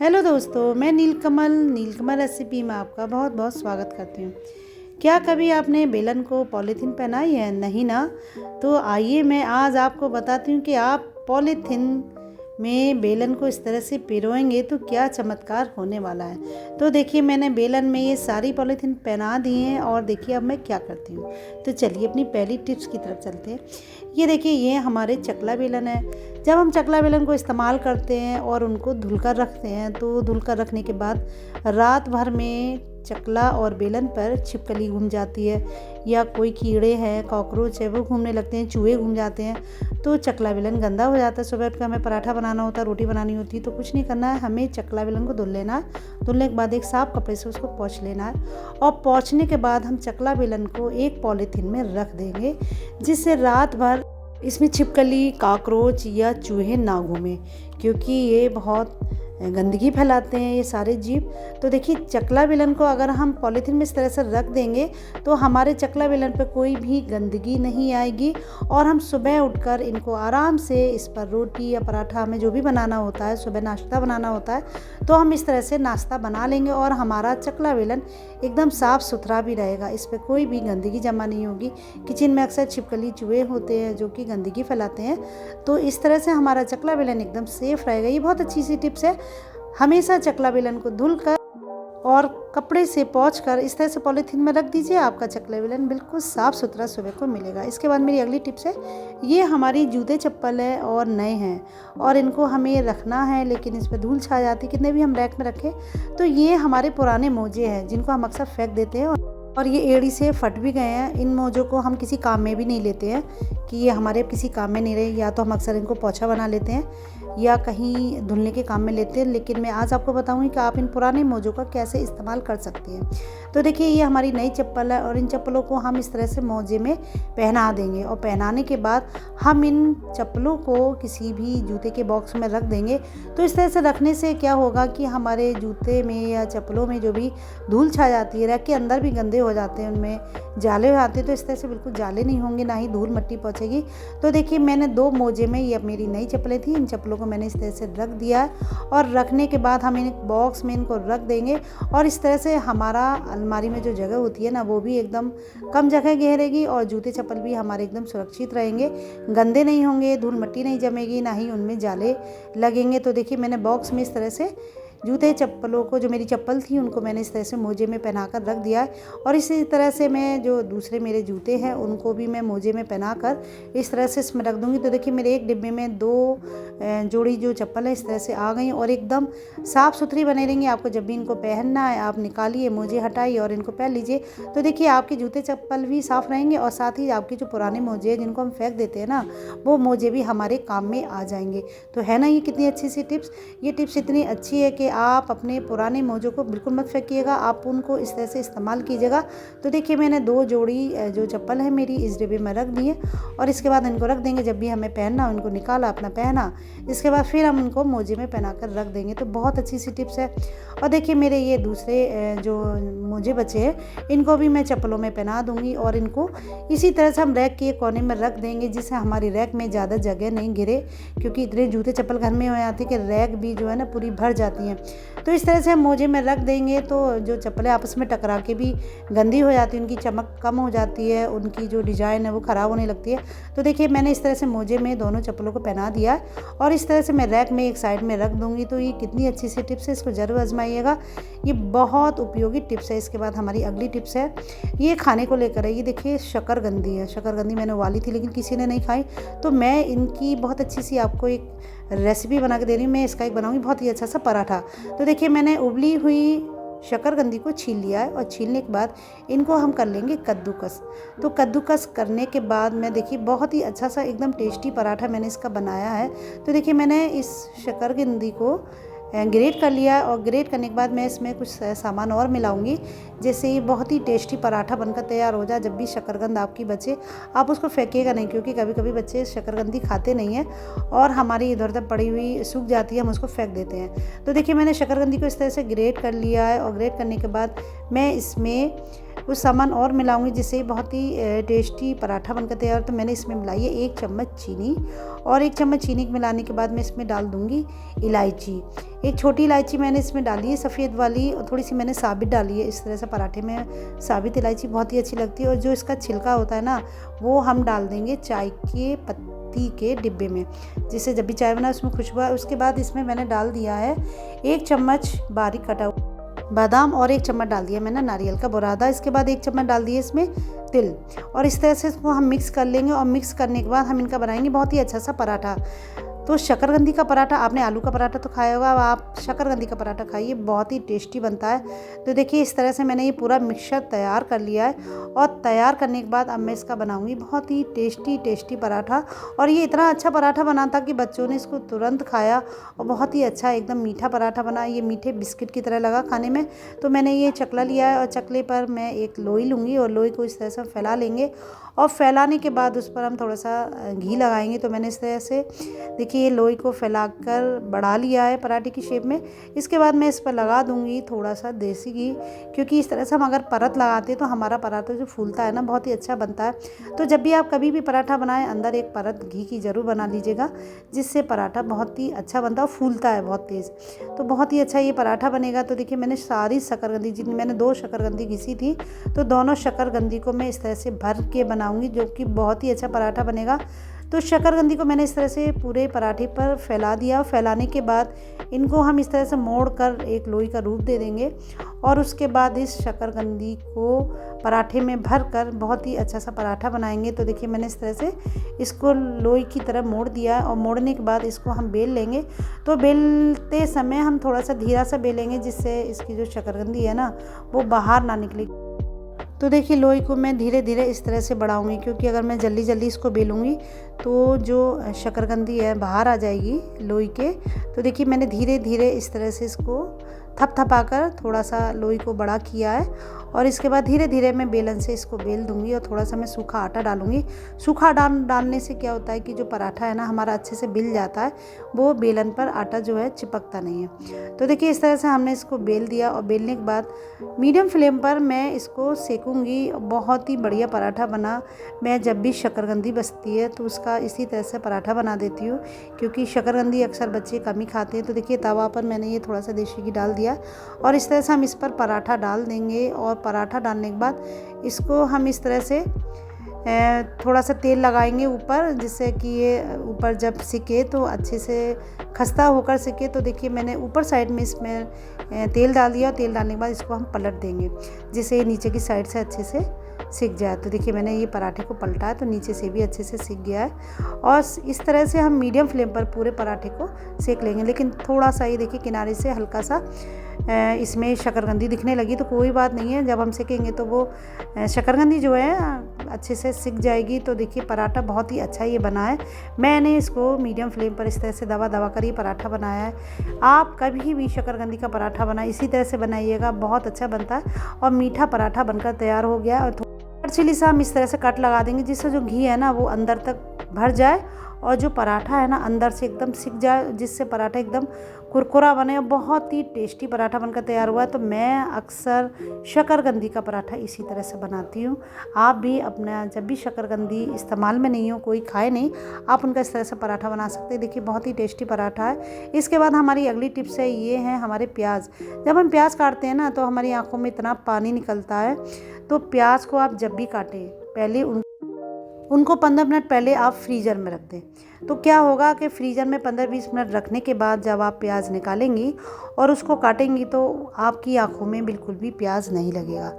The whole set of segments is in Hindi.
हेलो दोस्तों, मैं नीलकमल रेसिपी में आपका बहुत बहुत स्वागत करती हूँ। क्या कभी आपने बेलन को पॉलीथीन पहनाई है? नहीं ना? तो आइए मैं आज आपको बताती हूँ कि आप पॉलीथीन में बेलन को इस तरह से पिरोएंगे तो क्या चमत्कार होने वाला है। तो देखिए, मैंने बेलन में ये सारी पॉलीथीन पहना दी हैं और देखिए अब मैं क्या करती हूँ। तो चलिए अपनी पहली टिप्स की तरफ चलते हैं। ये देखिए, ये हमारे चकला बेलन है। जब हम चकला बेलन को इस्तेमाल करते हैं और उनको धुलकर रखते हैं तो धुलकर रखने के बाद रात भर में चकला और बेलन पर छिपकली घूम जाती है, या कोई कीड़े हैं, कॉकरोच है, वो घूमने लगते हैं, चूहे घूम जाते हैं, तो चकला बेलन गंदा हो जाता है। सुबह उठ कर हमें पराठा बनाना होता है, रोटी बनानी होती है, तो कुछ नहीं करना है, हमें चकला बेलन को धुल लेना है। धुलने के बाद एक साफ कपड़े से उसको पोंछ लेना है, और पोंछने के बाद हम चकला बेलन को एक पॉलीथीन में रख देंगे, जिससे रात भर इसमें छिपकली, कॉकरोच या चूहे ना घूमें, क्योंकि ये बहुत गंदगी फैलाते हैं ये सारे जीव। तो देखिए, चकला बेलन को अगर हम पॉलीथीन में इस तरह से रख देंगे तो हमारे चकला बेलन पर कोई भी गंदगी नहीं आएगी, और हम सुबह उठकर इनको आराम से इस पर रोटी या पराठा, हमें जो भी बनाना होता है, सुबह नाश्ता बनाना होता है, तो हम इस तरह से नाश्ता बना लेंगे और हमारा चकला बेलन एकदम साफ़ सुथरा भी रहेगा। इस पर कोई भी गंदगी जमा नहीं होगी। किचन में अक्सर छिपकली, चूहे होते हैं जो कि गंदगी फैलाते हैं, तो इस तरह से हमारा चकला बेलन एकदम सेफ़ रहेगा। ये बहुत अच्छी सी टिप्स है। हमेशा चकला बेलन को धुलकर और कपड़े से पोंछकर इस तरह से पॉलीथीन में रख दीजिए, आपका चकला बेलन बिल्कुल साफ़ सुथरा सुबह को मिलेगा। इसके बाद मेरी अगली टिप्स है, ये हमारी जूते चप्पल है और नए हैं और इनको हमें रखना है, लेकिन इस पर धूल छा जाती, कितने भी हम रैक में रखें। तो ये हमारे पुराने मोजे हैं जिनको हम अक्सर फेंक देते हैं, और ये एड़ी से फट भी गए हैं। इन मोजों को हम किसी काम में भी नहीं लेते हैं कि ये हमारे किसी काम में नहीं रहे, या तो हम अक्सर इनको पोंछा बना लेते हैं या कहीं धुलने के काम में लेते हैं। लेकिन मैं आज आपको बताऊंगी कि आप इन पुराने मोजों का कैसे इस्तेमाल कर सकते हैं। तो देखिए, ये हमारी नई चप्पल है और इन चप्पलों को हम इस तरह से मोजे में पहना देंगे, और पहनाने के बाद हम इन चप्पलों को किसी भी जूते के बॉक्स में रख देंगे। तो इस तरह से रखने से क्या होगा कि हमारे जूते में या चप्पलों में जो भी धूल छा जाती है, रैक के अंदर भी गंदे हो जाते हैं, उनमें जाले हो जाते हैं, तो इस तरह से बिल्कुल जाले नहीं होंगे, ना ही धूल मिट्टी पहुँचेगी। तो देखिए, मैंने 2 मोजे में, ये मेरी नई चप्पलें थी, इन चप्पलों को मैंने इस तरह से रख दिया है, और रखने के बाद हम इन बॉक्स में इनको रख देंगे, और इस तरह से हमारा अलमारी में जो जगह होती है ना, वो भी एकदम कम जगह घेरेगी, और जूते चप्पल भी हमारे एकदम सुरक्षित रहेंगे, गंदे नहीं होंगे, धूल मिट्टी नहीं जमेगी, ना ही उनमें जाले लगेंगे। तो देखिए, मैंने बॉक्स में इस तरह से जूते चप्पलों को, जो मेरी चप्पल थी, उनको मैंने इस तरह से मोजे में पहनाकर रख दिया है, और इसी तरह से मैं जो दूसरे मेरे जूते हैं उनको भी मैं मोजे में पहनाकर इस तरह से इसमें रख दूँगी। तो देखिए, मेरे एक डिब्बे में 2 जोड़ी जो चप्पल है इस तरह से आ गई, और एकदम साफ़ सुथरी बने रहेंगी। आपको जब भी इनको पहनना है, आप निकालिए, मोजे हटाइए और इनको पहन लीजिए। तो देखिए, आपके जूते चप्पल भी साफ़ रहेंगे, और साथ ही आपके जो पुराने मोजे हैं जिनको हम फेंक देते हैं ना, वो मोजे भी हमारे काम में आ जाएंगे। तो है ना ये कितनी अच्छी सी टिप्स। ये टिप्स इतनी अच्छी है कि आप अपने पुराने मोजों को बिल्कुल मत फेंकिएगा, आप उनको इस तरह से इस्तेमाल कीजिएगा। तो देखिए, मैंने 2 जोड़ी जो चप्पल है मेरी इस डिब्बे में रख दी है, और इसके बाद इनको रख देंगे। जब भी हमें पहनना, उनको निकाला, अपना पहना, इसके बाद फिर हम उनको मोजे में पहना कर रख देंगे। तो बहुत अच्छी सी टिप्स है। और देखिए, मेरे ये दूसरे जो मोजे बचे हैं इनको भी मैं चप्पलों में पहना दूँगी, और इनको इसी तरह से हम रैक के कोने में रख देंगे, जिससे हमारी रैक में ज़्यादा जगह नहीं गिरे, क्योंकि इतने जूते चप्पल घर में हो जाते हैं कि रैक भी जो है ना पूरी भर जाती हैं। तो इस तरह से हम मोजे में रख देंगे तो जो चप्पलें आपस में टकरा के भी गंदी हो जाती है, उनकी चमक कम हो जाती है, उनकी जो डिज़ाइन है वो ख़राब होने लगती है। तो देखिए, मैंने इस तरह से मोजे में दोनों चप्पलों को पहना दिया, और इस तरह से मैं रैक में एक साइड में रख दूँगी। तो ये कितनी अच्छी सी टिप्स है, इसको ज़रूर आजमाइएगा, ये बहुत उपयोगी टिप्स है। इसके बाद हमारी अगली टिप्स है, ये खाने को लेकर है। ये देखिए, शकरकंदी है। शकरकंदी मैंने उबाली थी लेकिन किसी ने नहीं खाई, तो मैं इनकी बहुत अच्छी सी आपको एक रेसिपी बना के दे रही हूँ। मैं इसका एक बनाऊँगी बहुत ही अच्छा सा पराठा। तो देखिए, मैंने उबली हुई शकरकंदी को छील लिया है, और छीलने के बाद इनको हम कर लेंगे कद्दूकस। तो कद्दूकस करने के बाद मैं देखिए बहुत ही अच्छा सा एकदम टेस्टी पराठा मैंने इसका बनाया है। तो देखिए, मैंने इस शकरकंदी को ग्रेट कर लिया, और ग्रेट करने के बाद मैं इसमें कुछ सामान और मिलाऊंगी, जैसे ये बहुत ही टेस्टी पराठा बनकर तैयार हो जाए। जब भी शकरकंद आपकी बचे, आप उसको फेंकिएगा नहीं, क्योंकि कभी कभी बच्चे शकरकंदी खाते नहीं हैं और हमारी इधर उधर पड़ी हुई सूख जाती है, हम उसको फेंक देते हैं। तो देखिए, मैंने शकरकंदी को इस तरह से ग्रेट कर लिया है, और ग्रेट करने के बाद मैं इसमें कुछ सामान और मिलाऊंगी जिससे बहुत ही टेस्टी पराठा बनकर तैयार। तो मैंने इसमें मिलाई है 1 चम्मच चीनी, और 1 चम्मच चीनी मिलाने के बाद मैं इसमें डाल दूंगी इलायची। एक छोटी इलायची मैंने इसमें डाली है सफ़ेद वाली, और थोड़ी सी मैंने साबित डाली है। इस तरह से पराठे में साबित इलायची बहुत ही अच्छी लगती है। और जो इसका छिलका होता है ना, वो हम डाल देंगे चाय के पत्ती के डिब्बे में, जिससे जब भी चाय बनाए उसमें खुशबू आए। उसके बाद इसमें मैंने डाल दिया है 1 चम्मच बारीक कटा हुआ बादाम, और 1 चम्मच डाल दिया मैंने नारियल का बुरादा। इसके बाद 1 चम्मच डाल दिए इसमें तिल, और इस तरह से इसको हम मिक्स कर लेंगे। और मिक्स करने के बाद हम इनका बनाएंगे बहुत ही अच्छा सा पराठा। तो शकरकंदी का पराठा, आपने आलू का पराठा तो खाया होगा, अब आप शकरकंदी का पराठा खाइए, बहुत ही टेस्टी बनता है। तो देखिए इस तरह से मैंने ये पूरा मिक्सचर तैयार कर लिया है, और तैयार करने के बाद अब मैं इसका बनाऊंगी बहुत ही टेस्टी पराठा। और ये इतना अच्छा पराठा बना था कि बच्चों ने इसको तुरंत खाया, और बहुत ही अच्छा एकदम मीठा पराठा बना। ये मीठे बिस्किट की तरह लगा खाने में। तो मैंने ये चकला लिया है, और चकले पर मैं एक लोई लूँगी, और लोई को इस तरह से फैला लेंगे, और फैलाने के बाद उस पर हम थोड़ा सा घी लगाएंगे। तो मैंने इस तरह से देखिए लोई को फैलाकर बढ़ा लिया है पराठे की शेप में। इसके बाद मैं इस पर लगा दूंगी थोड़ा सा देसी घी, क्योंकि इस तरह से हम अगर परत लगाते हैं तो हमारा पराठा जो फूलता है ना, बहुत ही अच्छा बनता है। तो जब भी आप कभी भी पराठा बनाएं, अंदर एक परत घी की ज़रूर बना लीजिएगा, जिससे पराठा बहुत ही अच्छा बनता है और फूलता है बहुत तेज़। तो बहुत ही अच्छा ये पराठा बनेगा। तो देखिए मैंने सारी शकरकंदी, जितनी मैंने 2 शकरकंदी घिसी थी, तो दोनों शकरकंदी को मैं इस तरह से भर के बनाऊंगी, जो कि बहुत ही अच्छा पराठा बनेगा। तो शकरकंदी को मैंने इस तरह से पूरे पराठे पर फैला दिया। फैलाने के बाद इनको हम इस तरह से मोड़ कर एक लोई का रूप दे देंगे, और उसके बाद इस शकरकंदी को पराठे में भर कर बहुत ही अच्छा सा पराठा बनाएंगे। तो देखिए मैंने इस तरह से इसको लोई की तरह मोड़ दिया, और मोड़ने के बाद इसको हम बेल लेंगे। तो बेलते समय हम थोड़ा सा धीरा सा बेलेंगे, जिससे इसकी जो शकरकंदी है ना, वो बाहर ना निकले। तो देखिए लोई को मैं धीरे धीरे इस तरह से बढ़ाऊंगी, क्योंकि अगर मैं जल्दी जल्दी इसको बेलूँगी तो जो शकरकंदी है बाहर आ जाएगी लोई के। तो देखिए मैंने धीरे धीरे इस तरह से इसको थपथपाकर थोड़ा सा लोई को बड़ा किया है, और इसके बाद धीरे धीरे मैं बेलन से इसको बेल दूंगी, और थोड़ा सा मैं सूखा आटा डालूंगी। सूखा डालने से क्या होता है कि जो पराठा है ना हमारा अच्छे से बिल जाता है, वो बेलन पर आटा जो है चिपकता नहीं है। तो देखिए इस तरह से हमने इसको बेल दिया, और बेलने के बाद मीडियम फ्लेम पर मैं इसको सेकूंगी। बहुत ही बढ़िया पराठा बना। मैं जब भी शकरकंदी बचती है तो उसका इसी तरह से पराठा बना देती हूँ, क्योंकि शकरकंदी अक्सर बच्चे कम ही खाते हैं। तो देखिए तवा पर मैंने ये थोड़ा सा देसी घी डाल दिया, और इस तरह से हम इस पर पराठा डाल देंगे। और पराठा डालने के बाद इसको हम इस तरह से थोड़ा सा तेल लगाएंगे ऊपर, जिससे कि ये ऊपर जब सिके तो अच्छे से खस्ता होकर सिके। तो देखिए मैंने ऊपर साइड में इसमें तेल डाल दिया। तेल डालने के बाद इसको हम पलट देंगे, जिससे ये नीचे की साइड से अच्छे से सिक जाए। तो देखिए मैंने ये पराठे को पलटा है, तो नीचे से भी अच्छे से सिक गया है। और इस तरह से हम मीडियम फ्लेम पर पूरे पराठे को सेक लेंगे। लेकिन थोड़ा सा ये देखिए किनारे से हल्का सा इसमें शकरकंदी दिखने लगी, तो कोई बात नहीं है, जब हम सेकेंगे तो वो शकरकंदी जो है अच्छे से सिक जाएगी। तो देखिए पराठा बहुत ही अच्छा ये बना है। मैंने इसको मीडियम फ्लेम पर इस तरह से दबा दबा कर ये पराठा बनाया है। आप कभी भी शकरकंदी का पराठा बनाए इसी तरह से बनाइएगा, बहुत अच्छा बनता है। और मीठा पराठा बनकर तैयार हो गया। और चिली से हम इस तरह से कट लगा देंगे, जिससे जो घी है ना वो अंदर तक भर जाए, और जो पराठा है ना अंदर से एकदम सिक जाए, जिससे पराठा एकदम कुरकुरा बने। और बहुत ही टेस्टी पराठा बनकर तैयार हुआ है। तो मैं अक्सर शकरकंदी का पराठा इसी तरह से बनाती हूँ। आप भी अपना जब भी शकरकंदी इस्तेमाल में नहीं हो, कोई खाए नहीं, आप उनका इस तरह से पराठा बना सकते हैं। देखिए बहुत ही टेस्टी पराठा है। इसके बाद हमारी अगली टिप्स है, ये है हमारे प्याज। जब हम प्याज काटते हैं ना तो हमारी आँखों में इतना पानी निकलता है। तो प्याज को आप जब भी काटें, पहले उनको 15 मिनट पहले आप फ्रीज़र में रख दें। तो क्या होगा कि फ्रीज़र में 15-20 मिनट रखने के बाद जब आप प्याज निकालेंगी और उसको काटेंगी, तो आपकी आँखों में बिल्कुल भी प्याज नहीं लगेगा।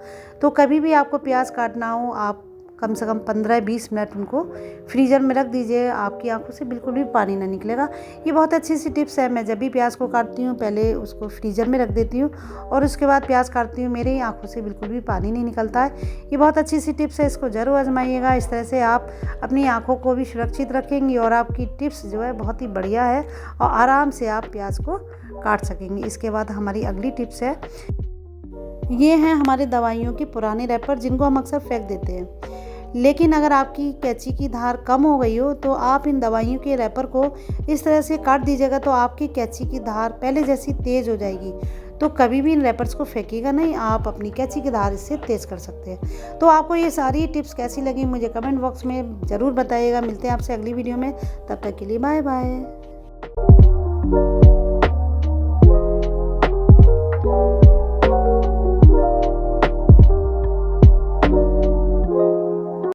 तो कभी भी आपको प्याज काटना हो, आप कम से कम 15-20 मिनट उनको फ्रीज़र में रख दीजिए, आपकी आंखों से बिल्कुल भी पानी ना निकलेगा। ये बहुत अच्छी सी टिप्स है। मैं जब भी प्याज को काटती हूँ पहले उसको फ्रीज़र में रख देती हूँ, और उसके बाद प्याज काटती हूँ, मेरी आंखों से बिल्कुल भी पानी नहीं निकलता है। ये बहुत अच्छी सी टिप्स है, इसको ज़रूर आजमाइएगा। इस तरह से आप अपनी आँखों को भी सुरक्षित रखेंगी, और आपकी टिप्स जो है बहुत ही बढ़िया है, और आराम से आप प्याज को काट सकेंगी। इसके बाद हमारी अगली टिप्स है, ये हैं हमारे दवाइयों के पुराने रैपर, जिनको हम अक्सर फेंक देते हैं। लेकिन अगर आपकी कैंची की धार कम हो गई हो तो आप इन दवाइयों के रैपर को इस तरह से काट दीजिएगा, तो आपकी कैंची की धार पहले जैसी तेज़ हो जाएगी। तो कभी भी इन रैपर्स को फेंकिएगा नहीं, आप अपनी कैंची के धार इससे तेज़ कर सकते हैं। तो आपको ये सारी टिप्स कैसी लगी मुझे कमेंट बॉक्स में ज़रूर बताइएगा। मिलते हैं आपसे अगली वीडियो में, तब तक के लिए बाय बाय।